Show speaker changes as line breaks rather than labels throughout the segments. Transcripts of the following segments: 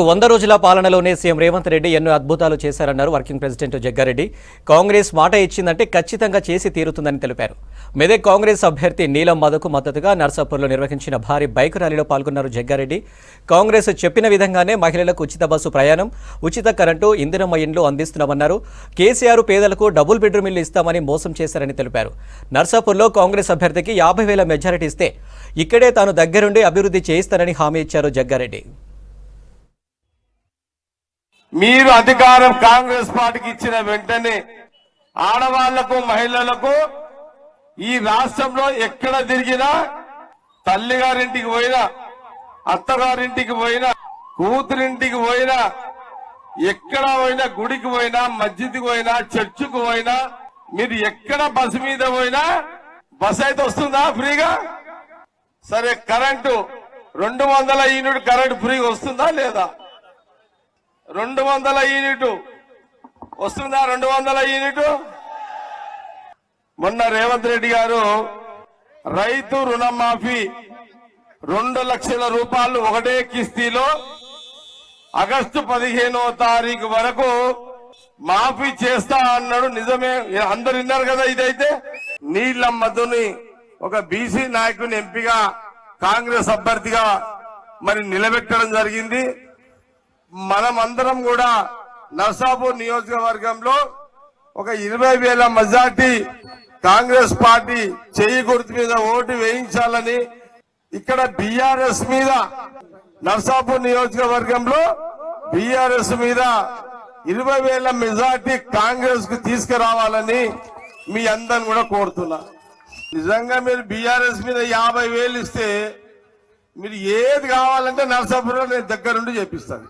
100 రోజుల పాలనలోనే సీఎం రేవంత్ రెడ్డి ఎన్నో అద్భుతాలు చేశారన్నారు వర్కింగ్ ప్రెసిడెంట్ జగ్గారెడ్డి. కాంగ్రెస్ మాట ఇచ్చిందంటే ఖచ్చితంగా చేసి తీరుతుందని తెలిపారు. మెదక్ కాంగ్రెస్ అభ్యర్థి నీలం మధుకు మద్దతుగా నర్సాపూర్లో నిర్వహించిన భారీ బైక్ ర్యాలీలో పాల్గొన్నారు జగ్గారెడ్డి. కాంగ్రెస్ చెప్పిన విధంగానే మహిళలకు ఉచిత బస్సు ప్రయాణం, ఉచిత కరెంటు, ఇందిరమ్మ ఇండ్లు అందిస్తున్నామన్నారు. కేసీఆర్ పేదలకు డబుల్ బెడ్రూమ్ ఇల్లు ఇస్తామని మోసం చేశారని తెలిపారు. నర్సాపూర్లో కాంగ్రెస్ అభ్యర్థికి 50,000 మెజారిటీ ఇస్తే ఇక్కడే తాను దగ్గరుండి అభివృద్ధి చేయిస్తానని హామీ ఇచ్చారు జగ్గారెడ్డి.
మీరు అధికారం కాంగ్రెస్ పార్టీకి ఇచ్చిన వెంటనే ఆడవాళ్లకు, మహిళలకు ఈ రాష్ట్రంలో ఎక్కడ తిరిగినా, తల్లిగారింటికి పోయినా, అత్తగారింటికి పోయినా, కూతురింటికి పోయినా, ఎక్కడ పోయినా, గుడికి పోయినా, మస్జిద్కి పోయినా, చర్చికి పోయినా, మీరు ఎక్కడ బస్సు మీద పోయినా బస్ అయితే వస్తుందా ఫ్రీగా? సరే, కరెంటు 200 యూనిట్ కరెంటు ఫ్రీగా వస్తుందా లేదా? 200 యూనిట్ వస్తుందా? 200 యూనిట్. మొన్న రేవంత్ రెడ్డి గారు రైతు రుణమాఫీ 2 లక్షల రూపాయలు ఒకటే కిస్తీలో ఆగస్టు 15వ తారీఖు వరకు మాఫీ చేస్తా అన్నాడు. నిజమే, అందరు విన్నారు కదా. ఇదైతే నీలం మధుని ఒక బీసీ నాయకుని ఎంపీగా కాంగ్రెస్ అభ్యర్థిగా మరి నిలబెట్టడం జరిగింది. మనమందరం కూడా నర్సాపూర్ నియోజకవర్గంలో ఒక 20,000 మెజార్టీ కాంగ్రెస్ పార్టీ చెయ్యి గుర్తు మీద ఓటు వేయించాలని, ఇక్కడ బీఆర్ఎస్ మీద నర్సాపూర్ నియోజకవర్గంలో బీఆర్ఎస్ మీద 20,000 మెజార్టీ కాంగ్రెస్ కు తీసుకురావాలని మీ అందరిని కూడా కోరుతున్నా. నిజంగా మీరు బీఆర్ఎస్ మీద 50,000 ఇస్తే మీరు ఏది కావాలంటే నర్సాపూర్లో నేను దగ్గరుండి చేపిస్తాను.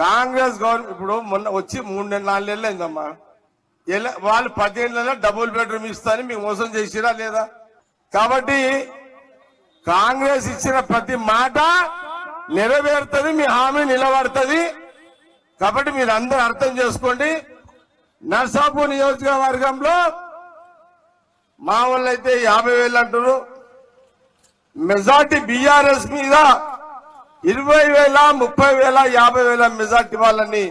కాంగ్రెస్ గవర్నమెంట్ ఇప్పుడు మొన్న వచ్చి 3-4 నెలలు అయిందమ్మా. వాళ్ళు 10 ఏళ్లలో డబుల్ బెడ్రూమ్ ఇస్తారని మీకు మోసం చేసిరా లేదా? కాబట్టి కాంగ్రెస్ ఇచ్చిన ప్రతి మాట నెరవేరుతుంది, మీ హామీ నిలబడుతుంది. కాబట్టి మీరు అందరూ అర్థం చేసుకోండి. నర్సాపూర్ నియోజకవర్గంలో మా వాళ్ళైతే 50,000 అంటారు. మెజార్టీ బీఆర్ఎస్ మీద 20,000, 30,000, 50,000 మెజార్టీ వాళ్ళని